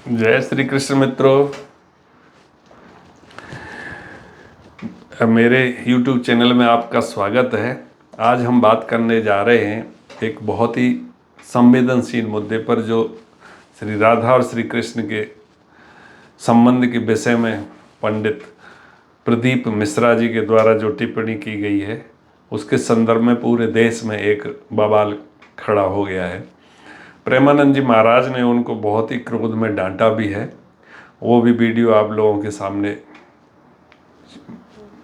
जय श्री कृष्ण मित्रों, मेरे YouTube चैनल में आपका स्वागत है। आज हम बात करने जा रहे हैं एक बहुत ही संवेदनशील मुद्दे पर, जो श्री राधा और श्री कृष्ण के संबंध के विषय में पंडित प्रदीप मिश्रा जी के द्वारा जो टिप्पणी की गई है, उसके संदर्भ में पूरे देश में एक बवाल खड़ा हो गया है। प्रेमानंद जी महाराज ने उनको बहुत ही क्रोध में डांटा भी है। वो भी वीडियो आप लोगों के सामने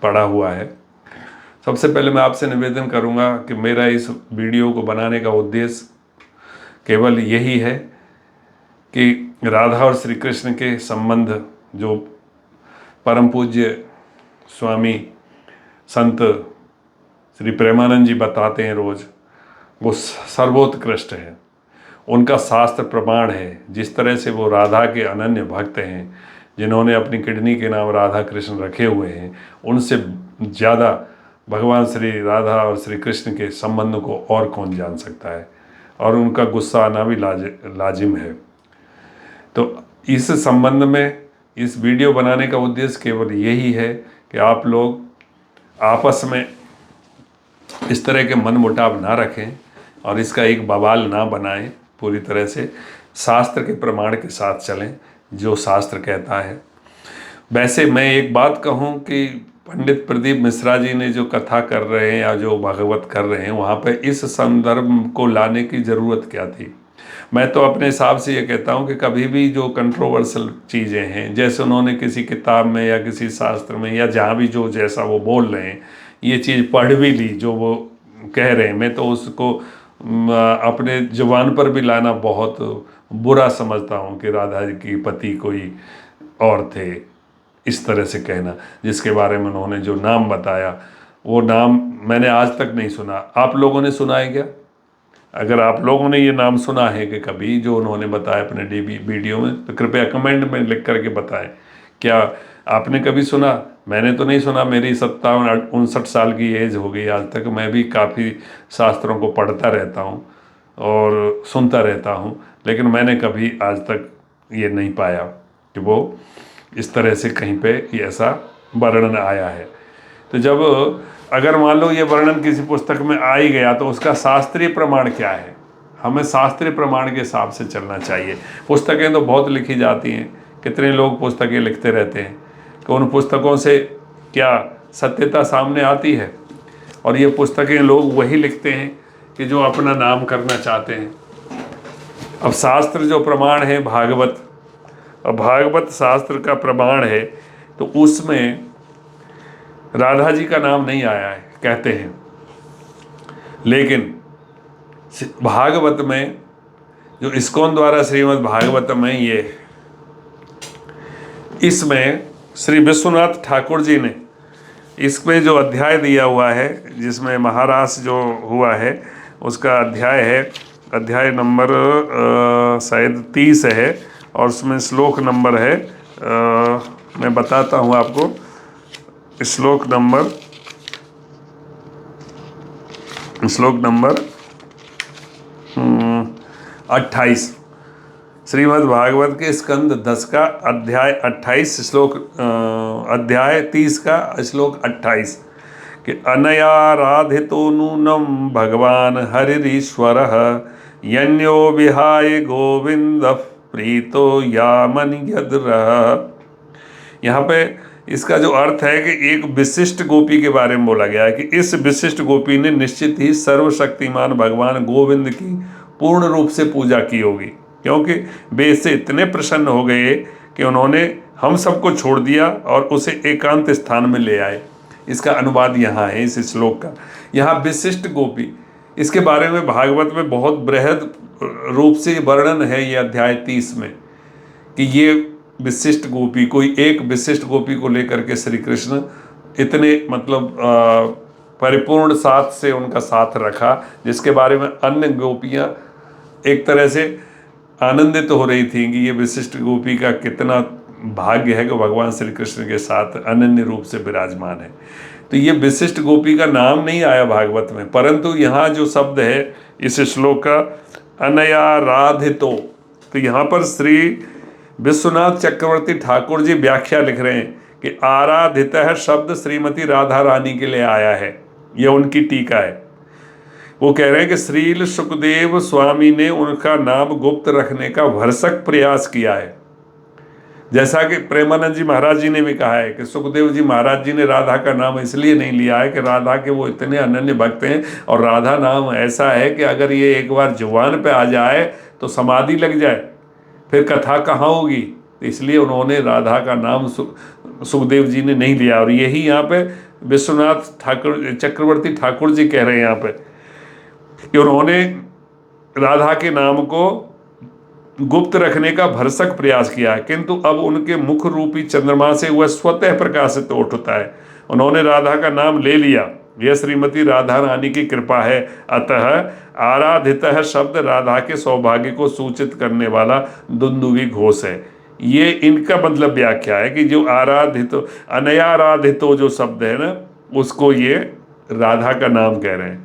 पड़ा हुआ है। सबसे पहले मैं आपसे निवेदन करूंगा कि मेरा इस वीडियो को बनाने का उद्देश्य केवल यही है कि राधा और श्री कृष्ण के संबंध जो परम पूज्य स्वामी संत श्री प्रेमानंद जी बताते हैं रोज़, वो सर्वोत्कृष्ट है। उनका शास्त्र प्रमाण है। जिस तरह से वो राधा के अनन्य भक्त हैं, जिन्होंने अपनी किडनी के नाम राधा कृष्ण रखे हुए हैं, उनसे ज़्यादा भगवान श्री राधा और श्री कृष्ण के संबंध को और कौन जान सकता है। और उनका गुस्सा आना भी लाजिम है। तो इस संबंध में इस वीडियो बनाने का उद्देश्य केवल यही है कि आप लोग आपस में इस तरह के मनमुटाव ना रखें और इसका एक बवाल ना बनाएं। पूरी तरह से शास्त्र के प्रमाण के साथ चलें, जो शास्त्र कहता है। वैसे मैं एक बात कहूं कि पंडित प्रदीप मिश्रा जी ने जो कथा कर रहे हैं या जो भागवत कर रहे हैं, वहाँ पे इस संदर्भ को लाने की ज़रूरत क्या थी। मैं तो अपने हिसाब से ये कहता हूँ कि कभी भी जो कंट्रोवर्शियल चीज़ें हैं, जैसे उन्होंने किसी किताब में या किसी शास्त्र में या जहाँ भी जो जैसा वो बोल रहे हैं, ये चीज़ पढ़ भी ली जो वो कह रहे हैं, मैं तो उसको अपने जुबान पर भी लाना बहुत बुरा समझता हूँ कि राधा जी की पति कोई और थे। इस तरह से कहना, जिसके बारे में उन्होंने जो नाम बताया, वो नाम मैंने आज तक नहीं सुना। आप लोगों ने सुना है क्या? अगर आप लोगों ने ये नाम सुना है कि कभी जो उन्होंने बताया अपने वीडियो में, तो कृपया कमेंट में लिख करके बताएं। क्या आपने कभी सुना? मैंने तो नहीं सुना। मेरी 57-59 साल की एज हो गई। आज तक मैं भी काफ़ी शास्त्रों को पढ़ता रहता हूँ और सुनता रहता हूँ, लेकिन मैंने कभी आज तक ये नहीं पाया कि वो इस तरह से कहीं पे ऐसा वर्णन आया है। तो जब अगर मान लो ये वर्णन किसी पुस्तक में आ ही गया, तो उसका शास्त्रीय प्रमाण क्या है? हमें शास्त्रीय प्रमाण के हिसाब से चलना चाहिए। पुस्तकें तो बहुत लिखी जाती हैं, कितने लोग पुस्तकें लिखते रहते हैं, कि उन पुस्तकों से क्या सत्यता सामने आती है? और ये पुस्तकें लोग वही लिखते हैं कि जो अपना नाम करना चाहते हैं। अब शास्त्र जो प्रमाण है भागवत, अब भागवत शास्त्र का प्रमाण है, तो उसमें राधा जी का नाम नहीं आया है कहते हैं। लेकिन भागवत में जो इस्कॉन द्वारा श्रीमद् भागवत में इसमें श्री विश्वनाथ ठाकुर जी ने इसमें जो अध्याय दिया हुआ है, जिसमें महारास जो हुआ है, उसका अध्याय है, अध्याय नंबर शायद 30 है, और उसमें श्लोक नंबर है, मैं बताता हूँ आपको। श्लोक नंबर 28 श्रीमद् भागवत के स्कंद 10 का अध्याय 28 श्लोक, अध्याय 30 का श्लोक 28 कि अनयाराधितो नूनम भगवान हरिरीश्वरः यन्यो विहाय गोविंद प्रीतो यामन यद्रः। यहाँ पे इसका जो अर्थ है कि एक विशिष्ट गोपी के बारे में बोला गया है कि इस विशिष्ट गोपी ने निश्चित ही सर्वशक्तिमान भगवान गोविंद की पूर्ण रूप से पूजा की होगी, क्योंकि वे इससे इतने प्रसन्न हो गए कि उन्होंने हम सबको छोड़ दिया और उसे एकांत स्थान में ले आए। इसका अनुवाद यहाँ है इस श्लोक का। यहाँ विशिष्ट गोपी, इसके बारे में भागवत में बहुत बृहद रूप से वर्णन है ये अध्याय 30 में, कि ये विशिष्ट गोपी, कोई एक विशिष्ट गोपी को लेकर के श्री कृष्ण इतने मतलब परिपूर्ण साथ से उनका साथ रखा, जिसके बारे में अन्य गोपियां एक तरह से आनंदित हो रही थी कि ये विशिष्ट गोपी का कितना भाग्य है कि भगवान श्री कृष्ण के साथ अनन्य रूप से विराजमान है। तो ये विशिष्ट गोपी का नाम नहीं आया भागवत में, परंतु यहाँ जो शब्द है इस श्लोक का अनया राधितो, तो यहाँ पर श्री विश्वनाथ चक्रवर्ती ठाकुर जी व्याख्या लिख रहे हैं कि आराधितः शब्द श्रीमती राधा रानी के लिए आया है। यह उनकी टीका है। वो कह रहे हैं कि श्रील सुखदेव स्वामी ने उनका नाम गुप्त रखने का भरसक प्रयास किया है। जैसा कि प्रेमानंद जी महाराज जी ने भी कहा है कि सुखदेव जी महाराज जी ने राधा का नाम इसलिए नहीं लिया है कि राधा के वो इतने अनन्य भक्त हैं, और राधा नाम ऐसा है कि अगर ये एक बार जुबान पे आ जाए तो समाधि लग जाए, फिर कथा कहाँ होगी। इसलिए उन्होंने राधा का नाम सुखदेव जी ने नहीं लिया। और यही यहाँ पे विश्वनाथ ठाकुर चक्रवर्ती ठाकुर जी कह रहे हैं यहाँ पे कि उन्होंने राधा के नाम को गुप्त रखने का भरसक प्रयास किया है, किंतु अब उनके मुख रूपी चंद्रमा से वह स्वतः प्रकाशित उठता है। उन्होंने राधा का नाम ले लिया, यह श्रीमती राधा रानी की कृपा है। अतः आराधितः शब्द राधा के सौभाग्य को सूचित करने वाला दुंदुभी घोष है। ये इनका मतलब व्याख्या है कि जो आराधित अनयाराधितो जो शब्द है ना, उसको ये राधा का नाम कह रहे हैं।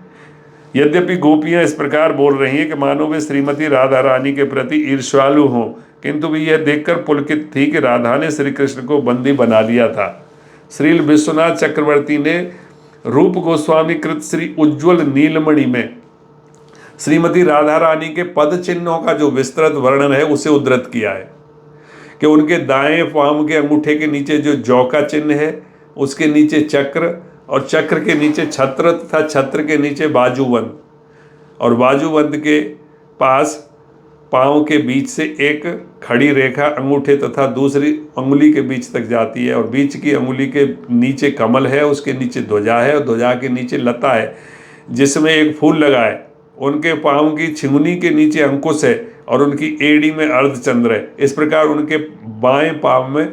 यद्यपि गोपियां इस प्रकार बोल रही हैं कि मानो वे श्रीमती राधा रानी के प्रति ईर्ष्यालु हों, किंतु वे यह देखकर पुलकित थी कि राधा ने श्री कृष्ण को बंदी बना लिया था। श्रील विश्वनाथ चक्रवर्ती ने रूप गोस्वामी कृत श्री उज्ज्वल नीलमणि में श्रीमती राधा रानी के पद चिन्हों का जो विस्तृत वर्णन है उसे उद्धृत किया है कि उनके दाएं पांव के अंगूठे के नीचे जो जौ का चिन्ह है, उसके नीचे चक्र, और चक्र के नीचे छत्र तथा छत्र के नीचे बाजूबंद, और बाजूबंद के पास पाँव के बीच से एक खड़ी रेखा अंगूठे तथा दूसरी अंगुली के बीच तक जाती है, और बीच की अंगुली के नीचे कमल है, उसके नीचे ध्वजा है, और ध्वजा के नीचे लता है जिसमें एक फूल लगा है। उनके पाँव की छिंगुनी के नीचे अंकुश है, और उनकी एड़ी में अर्धचंद्र है। इस प्रकार उनके बाएं पाँव में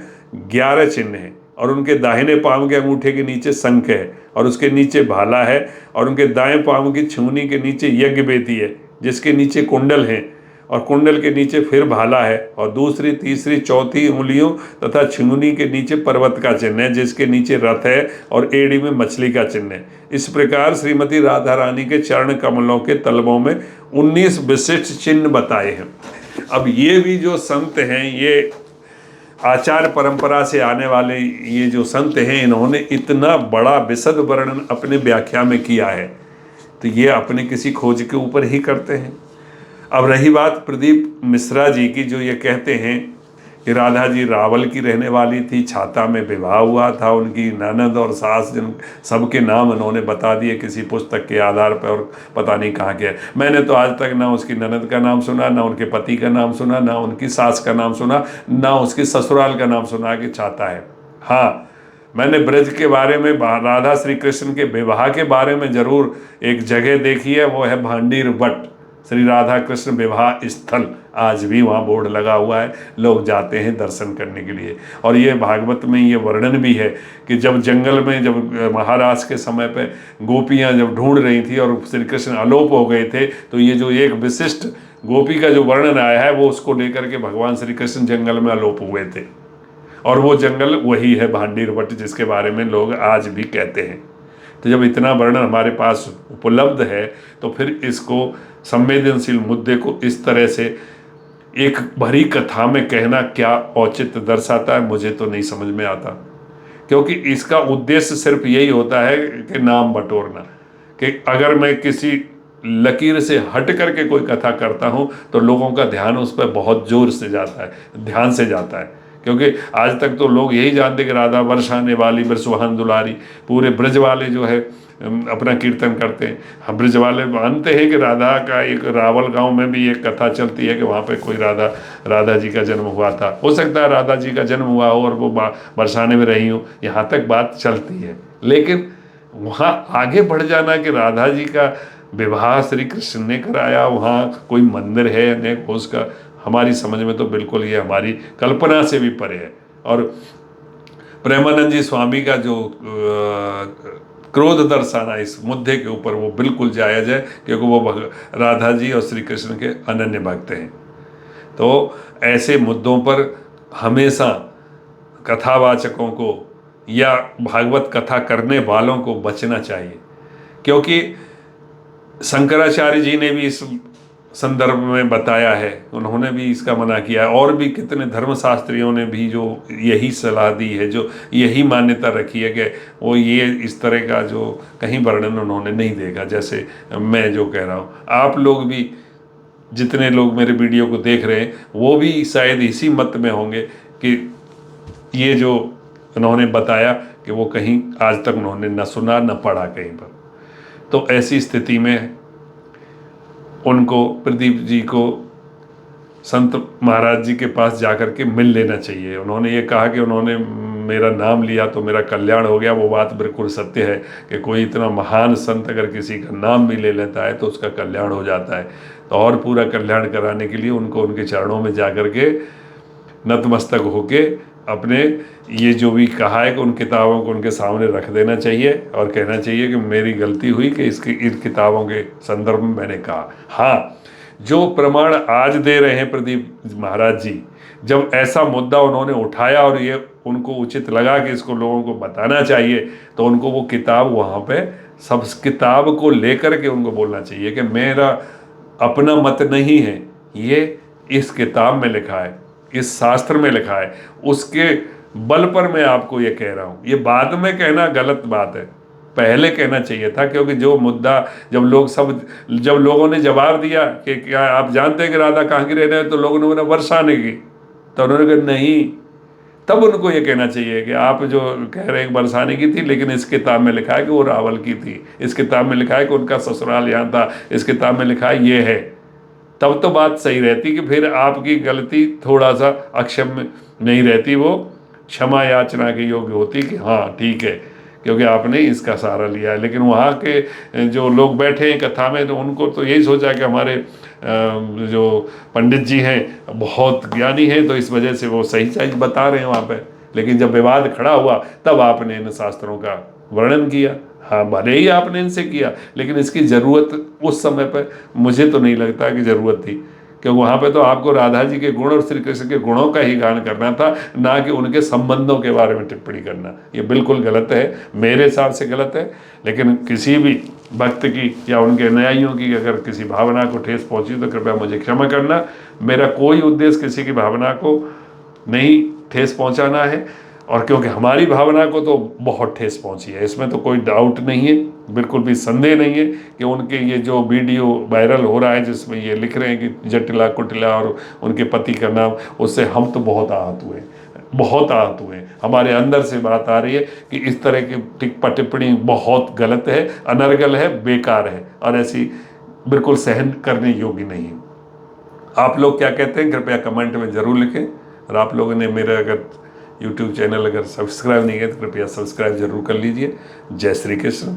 11 चिन्ह हैं, और उनके दाहिने पाँव के अंगूठे के नीचे शंख है, और उसके नीचे भाला है, और उनके दाएं पाँव की छिंगुनी के नीचे यज्ञ बेदी है जिसके नीचे कुंडल है, और कुंडल के नीचे फिर भाला है, और दूसरी तीसरी चौथी उंगलियों तथा छिंगुनी के नीचे पर्वत का चिन्ह है जिसके नीचे रथ है, और एड़ी में मछली का चिन्ह है। इस प्रकार श्रीमती राधा रानी के चरण कमलों के तलवों में 19 विशिष्ट चिन्ह बताए हैं। अब ये भी जो संत हैं, ये आचार्य परंपरा से आने वाले ये जो संत हैं, इन्होंने इतना बड़ा विशद वर्णन अपने व्याख्या में किया है, तो ये अपने किसी खोज के ऊपर ही करते हैं। अब रही बात प्रदीप मिश्रा जी की, जो ये कहते हैं कि राधा जी रावल की रहने वाली थी, छाता में विवाह हुआ था, उनकी ननद और सास जिन सबके नाम उन्होंने बता दिए किसी पुस्तक के आधार पर, और पता नहीं कहाँ के। मैंने तो आज तक ना उसकी ननद का नाम सुना, ना उनके पति का नाम सुना, ना उनकी सास का नाम सुना, ना उसके ससुराल का नाम सुना कि छाता है। हाँ, मैंने ब्रज के बारे में, राधा श्री कृष्ण के विवाह के बारे में ज़रूर एक जगह देखी है, वो है भांडीर वट, श्री राधा कृष्ण विवाह स्थल। आज भी वहाँ बोर्ड लगा हुआ है, लोग जाते हैं दर्शन करने के लिए। और ये भागवत में ये वर्णन भी है कि जब जंगल में, जब महाराज के समय पे गोपियाँ जब ढूंढ रही थी और श्री कृष्ण अलोप हो गए थे, तो ये जो एक विशिष्ट गोपी का जो वर्णन आया है, वो उसको लेकर के भगवान श्री कृष्ण जंगल में अलोप हुए थे, और वो जंगल वही है भांडीर वट, जिसके बारे में लोग आज भी कहते हैं। तो जब इतना वर्णन हमारे पास उपलब्ध है, तो फिर इसको संवेदनशील मुद्दे को इस तरह से एक भरी कथा में कहना क्या औचित्य दर्शाता है, मुझे तो नहीं समझ में आता। क्योंकि इसका उद्देश्य सिर्फ यही होता है कि नाम बटोरना, कि अगर मैं किसी लकीर से हट करके कोई कथा करता हूँ तो लोगों का ध्यान उस पर बहुत जोर से जाता है, ध्यान से जाता है। क्योंकि आज तक तो लोग यही जानते कि राधा बरसाने वाली बरसुहान दुलारी, पूरे ब्रज वाले जो है अपना कीर्तन करते हैं। हम ब्रज वाले मानते हैं कि राधा का एक रावल गांव में भी एक कथा चलती है कि वहाँ पे कोई राधा जी का जन्म हुआ था। हो सकता है राधा जी का जन्म हुआ हो और वो बरसाने में रही हो, यहाँ तक बात चलती है। लेकिन वहाँ आगे बढ़ जाना कि राधा जी का विवाह श्री कृष्ण ने कराया, वहाँ कोई मंदिर है अनेक उसका, हमारी समझ में तो बिल्कुल ये हमारी कल्पना से भी परे है। और प्रेमानंद जी स्वामी का जो क्रोध दर्शाना इस मुद्दे के ऊपर, वो बिल्कुल जायज़ है, क्योंकि वो राधा जी और श्री कृष्ण के अनन्य भक्त हैं। तो ऐसे मुद्दों पर हमेशा कथावाचकों को या भागवत कथा करने वालों को बचना चाहिए, क्योंकि शंकराचार्य जी ने भी इस संदर्भ में बताया है, उन्होंने भी इसका मना किया है। और भी कितने धर्मशास्त्रियों ने भी जो यही सलाह दी है, जो यही मान्यता रखी है कि वो ये इस तरह का जो कहीं वर्णन उन्होंने नहीं देखा, जैसे मैं जो कह रहा हूँ। आप लोग भी, जितने लोग मेरे वीडियो को देख रहे हैं, वो भी शायद इसी मत में होंगे कि ये जो उन्होंने बताया कि वो कहीं आज तक उन्होंने न सुना न पढ़ा कहीं पर। तो ऐसी स्थिति में उनको, प्रदीप जी को, संत महाराज जी के पास जाकर के मिल लेना चाहिए। उन्होंने ये कहा कि उन्होंने मेरा नाम लिया तो मेरा कल्याण हो गया। वो बात बिल्कुल सत्य है कि कोई इतना महान संत अगर किसी का नाम भी ले लेता है तो उसका कल्याण हो जाता है। तो और पूरा कल्याण कराने के लिए उनको उनके चरणों में जाकर के नतमस्तक होके अपने ये जो भी कहा है कि उन किताबों को उनके सामने रख देना चाहिए और कहना चाहिए कि मेरी गलती हुई कि इन किताबों के संदर्भ में मैंने कहा। हाँ, जो प्रमाण आज दे रहे हैं प्रदीप महाराज जी, जब ऐसा मुद्दा उन्होंने उठाया और ये उनको उचित लगा कि इसको लोगों को बताना चाहिए, तो उनको वो किताब वहाँ पे सब किताब को लेकर के उनको बोलना चाहिए कि मेरा अपना मत नहीं है, ये इस किताब में लिखा है, इस शास्त्र में लिखा है, उसके बल पर मैं आपको ये कह रहा हूँ। ये बाद में कहना गलत बात है, पहले कहना चाहिए था। क्योंकि जो मुद्दा जब लोगों ने जवाब दिया कि क्या आप जानते हैं कि राधा कहाँ की रहने हैं, तो लोगों ने बोला बरसाने की, तो उन्होंने कहा नहीं। तब उनको ये कहना चाहिए कि आप जो कह रहे हैं बरसाने की थी, लेकिन इस किताब में लिखा है कि वो रावल की थी, इस किताब में लिखा है कि उनका ससुराल यहाँ था, इस किताब में लिखा है ये है। तब तो बात सही रहती कि फिर आपकी गलती थोड़ा सा अक्षम्य नहीं रहती, वो क्षमा याचना के योग्य होती कि हाँ ठीक है, क्योंकि आपने इसका सहारा लिया है। लेकिन वहाँ के जो लोग बैठे हैं कथा में, तो उनको तो यही सोचा कि हमारे जो पंडित जी हैं बहुत ज्ञानी हैं, तो इस वजह से वो सही चीज बता रहे हैं वहाँ पे। लेकिन जब विवाद खड़ा हुआ तब आपने इन शास्त्रों का वर्णन किया। हाँ, भले ही आपने इनसे किया, लेकिन इसकी ज़रूरत उस समय पर मुझे तो नहीं लगता कि ज़रूरत थी, क्योंकि वहाँ पे तो आपको राधा जी के गुण और श्री कृष्ण के गुणों का ही गान करना था, ना कि उनके संबंधों के बारे में टिप्पणी करना। ये बिल्कुल गलत है, मेरे हिसाब से गलत है। लेकिन किसी भी भक्त की या उनके अनुयायियों की अगर किसी भावना को ठेस पहुँची तो कृपया मुझे क्षमा करना। मेरा कोई उद्देश्य किसी की भावना को नहीं ठेस पहुँचाना है, और क्योंकि हमारी भावना को तो बहुत ठेस पहुंची है, इसमें तो कोई डाउट नहीं है, बिल्कुल भी संदेह नहीं है कि उनके ये जो वीडियो वायरल हो रहा है जिसमें ये लिख रहे हैं कि जटिला कुटिला और उनके पति का नाम, उससे हम तो बहुत आहत हुए, बहुत आहत हुए। हमारे अंदर से बात आ रही है कि इस तरह की टिप्पणी बहुत गलत है, अनर्गल है, बेकार है, और ऐसी बिल्कुल सहन करने योग्य नहीं है। आप लोग क्या कहते हैं कृपया कमेंट में ज़रूर लिखें। और आप लोगों ने मेरा अगर यूट्यूब चैनल अगर सब्सक्राइब नहीं है तो कृपया सब्सक्राइब जरूर कर लीजिए। जय श्री कृष्ण।